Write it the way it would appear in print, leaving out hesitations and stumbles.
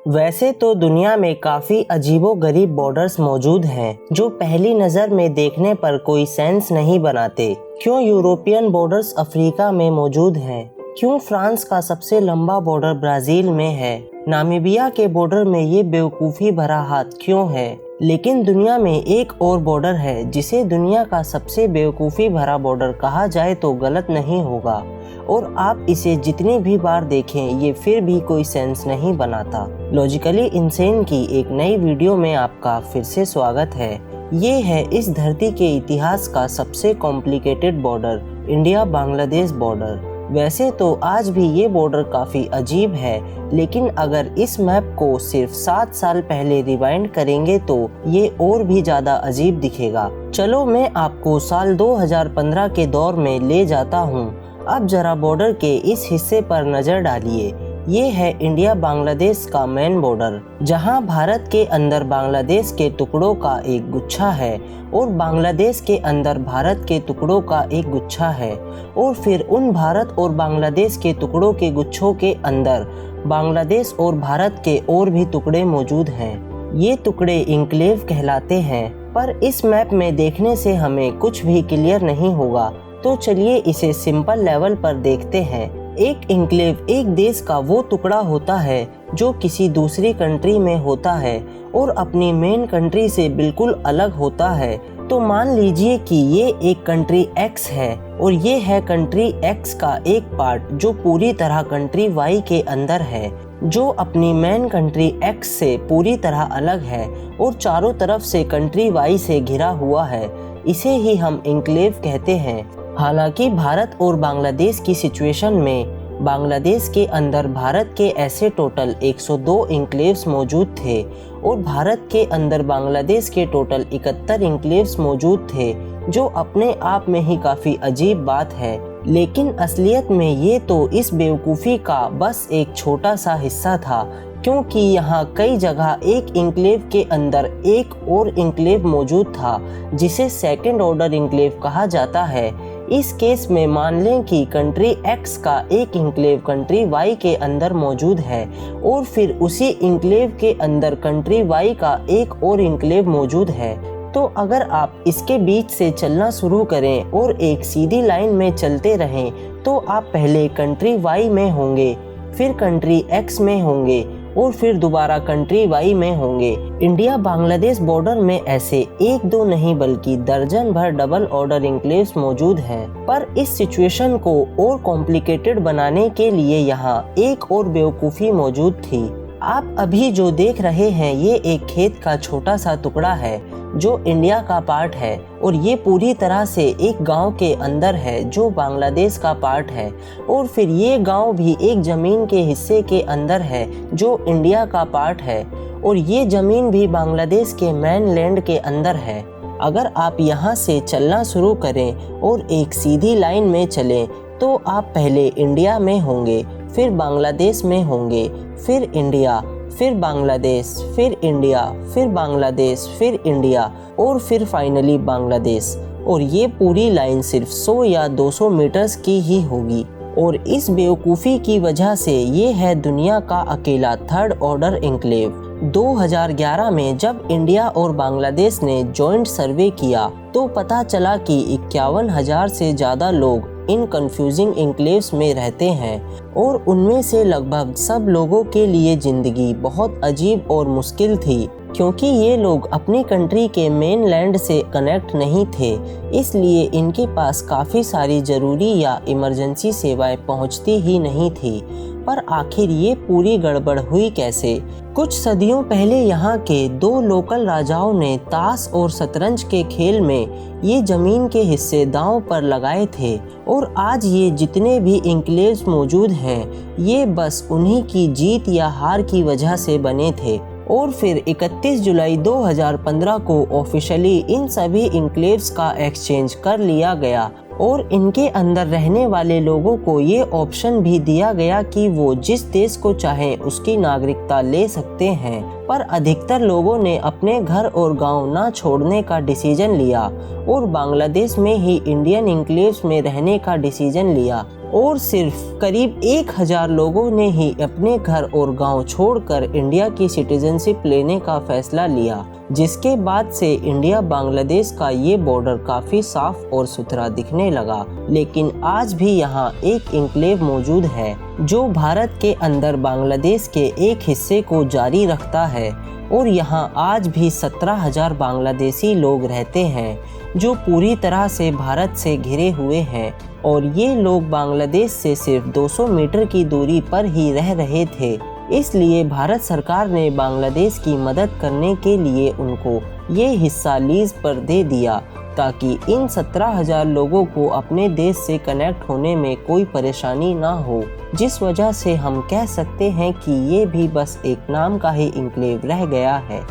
वैसे तो दुनिया में काफ़ी अजीबोगरीब बॉर्डर्स मौजूद हैं जो पहली नज़र में देखने पर कोई सेंस नहीं बनाते। क्यों यूरोपियन बॉर्डर्स अफ्रीका में मौजूद हैं? क्यों फ्रांस का सबसे लंबा बॉर्डर ब्राज़ील में है? नामीबिया के बॉर्डर में ये बेवकूफ़ी भरा हाथ क्यों है? लेकिन दुनिया में एक और बॉर्डर है जिसे दुनिया का सबसे बेवकूफ़ी भरा बॉर्डर कहा जाए तो गलत नहीं होगा, और आप इसे जितनी भी बार देखें ये फिर भी कोई सेंस नहीं बनाता। लॉजिकली इनसेन की एक नई वीडियो में आपका फिर से स्वागत है। ये है इस धरती के इतिहास का सबसे complicated border, India Bangladesh border. वैसे तो आज भी ये बॉर्डर काफ़ी अजीब है, लेकिन अगर इस मैप को सिर्फ 7 साल पहले रिवाइंड करेंगे तो ये और भी ज़्यादा अजीब दिखेगा। चलो मैं आपको साल 2015 के दौर में ले जाता हूँ। अब जरा बॉर्डर के इस हिस्से पर नज़र डालिए। ये है इंडिया बांग्लादेश का मेन बॉर्डर, जहां भारत के अंदर बांग्लादेश के टुकड़ों का एक गुच्छा है और बांग्लादेश के अंदर भारत के टुकड़ों का एक गुच्छा है, और फिर उन भारत और बांग्लादेश के टुकड़ों के गुच्छों के अंदर बांग्लादेश और भारत के और भी टुकड़े मौजूद हैं। ये टुकड़े इंक्लेव कहलाते हैं, पर इस मैप में देखने से हमें कुछ भी क्लियर नहीं होगा। तो चलिए इसे सिंपल लेवल पर देखते हैं। एक इंक्लेव एक देश का वो टुकड़ा होता है जो किसी दूसरी कंट्री में होता है और अपनी मेन कंट्री से बिल्कुल अलग होता है। तो मान लीजिए कि ये एक कंट्री एक्स है और ये है कंट्री एक्स का एक पार्ट जो पूरी तरह कंट्री वाई के अंदर है, जो अपनी मेन कंट्री एक्स से पूरी तरह अलग है और चारों तरफ से कंट्री वाई से घिरा हुआ है। इसे ही हम इंक्लेव कहते हैं। हालांकि भारत और बांग्लादेश की सिचुएशन में बांग्लादेश के अंदर भारत के ऐसे टोटल 102 इंक्लेव्स मौजूद थे और भारत के अंदर बांग्लादेश के टोटल 71 इंक्लेव्स मौजूद थे, जो अपने आप में ही काफ़ी अजीब बात है। लेकिन असलियत में ये तो इस बेवकूफ़ी का बस एक छोटा सा हिस्सा था, क्योंकि यहाँ कई जगह एक इंक्लेव के अंदर एक और इंक्लेव मौजूद था जिसे सेकंड ऑर्डर इंक्लेव कहा जाता है। इस केस में मान लें कि कंट्री एक्स का एक इंक्लेव कंट्री वाई के अंदर मौजूद है और फिर उसी इंक्लेव के अंदर कंट्री वाई का एक और इंक्लेव मौजूद है। तो अगर आप इसके बीच से चलना शुरू करें और एक सीधी लाइन में चलते रहें तो आप पहले कंट्री वाई में होंगे, फिर कंट्री एक्स में होंगे और फिर दोबारा कंट्री वाई में होंगे। इंडिया बांग्लादेश बॉर्डर में ऐसे एक दो नहीं बल्कि दर्जन भर डबल ऑर्डर इंक्लेव्स मौजूद हैं। पर इस सिचुएशन को और कॉम्प्लिकेटेड बनाने के लिए यहाँ एक और बेवकूफ़ी मौजूद थी। आप अभी जो देख रहे हैं ये एक खेत का छोटा सा टुकड़ा है जो इंडिया का पार्ट है, और ये पूरी तरह से एक गांव के अंदर है जो बांग्लादेश का पार्ट है, और फिर ये गांव भी एक ज़मीन के हिस्से के अंदर है जो इंडिया का पार्ट है, और ये ज़मीन भी बांग्लादेश के मेन लैंड के अंदर है। अगर आप यहाँ से चलना शुरू करें और एक सीधी लाइन में चलें तो आप पहले इंडिया में होंगे, फिर बांग्लादेश में होंगे, फिर इंडिया, फिर बांग्लादेश, फिर इंडिया, फिर बांग्लादेश, फिर इंडिया और फिर फाइनली बांग्लादेश। और ये पूरी लाइन सिर्फ 100 या 200 मीटर्स की ही होगी। और इस बेवकूफ़ी की वजह से ये है दुनिया का अकेला थर्ड ऑर्डर इंक्लेव। 2011 में जब इंडिया और बांग्लादेश ने जॉइंट सर्वे किया तो पता चला कि 51,000 से ज़्यादा लोग इन कंफ्यूजिंग इंक्लेव्स में रहते हैं, और उनमें से लगभग सब लोगों के लिए ज़िंदगी बहुत अजीब और मुश्किल थी, क्योंकि ये लोग अपनी कंट्री के मेन लैंड से कनेक्ट नहीं थे। इसलिए इनके पास काफ़ी सारी ज़रूरी या इमरजेंसी सेवाएं पहुंचती ही नहीं थी। पर आखिर ये पूरी गड़बड़ हुई कैसे? कुछ सदियों पहले यहाँ के 2 लोकल राजाओं ने ताश और शतरंज के खेल में ये ज़मीन के हिस्से दांव पर लगाए थे, और आज ये जितने भी इंक्लेव्स मौजूद हैं ये बस उन्हीं की जीत या हार की वजह से बने थे। और फिर 31 जुलाई 2015 को ऑफिशियली इन सभी इंक्लेव्स का एक्सचेंज कर लिया गया, और इनके अंदर रहने वाले लोगों को ये ऑप्शन भी दिया गया कि वो जिस देश को चाहें उसकी नागरिकता ले सकते हैं। पर अधिकतर लोगों ने अपने घर और गांव ना छोड़ने का डिसीजन लिया और बांग्लादेश में ही इंडियन एन्क्लेव्स में रहने का डिसीजन लिया और सिर्फ करीब 1000 लोगों ने ही अपने घर और गांव छोड़कर इंडिया की सिटीजनशिप लेने का फैसला लिया, जिसके बाद से इंडिया बांग्लादेश का ये बॉर्डर काफ़ी साफ और सुथरा दिखने लगा। लेकिन आज भी यहाँ एक एन्क्लेव मौजूद है जो भारत के अंदर बांग्लादेश के एक हिस्से को जारी रखता है और यहाँ आज भी 17,000 बांग्लादेशी लोग रहते हैं जो पूरी तरह से भारत से घिरे हुए हैं और ये लोग बांग्लादेश से सिर्फ 200 मीटर की दूरी पर ही रह रहे थे। इसलिए भारत सरकार ने बांग्लादेश की मदद करने के लिए उनको ये हिस्सा लीज पर दे दिया ताकि इन 17,000 लोगों को अपने देश से कनेक्ट होने में कोई परेशानी ना हो, जिस वजह से हम कह सकते हैं कि ये भी बस एक नाम का ही एन्क्लेव रह गया है।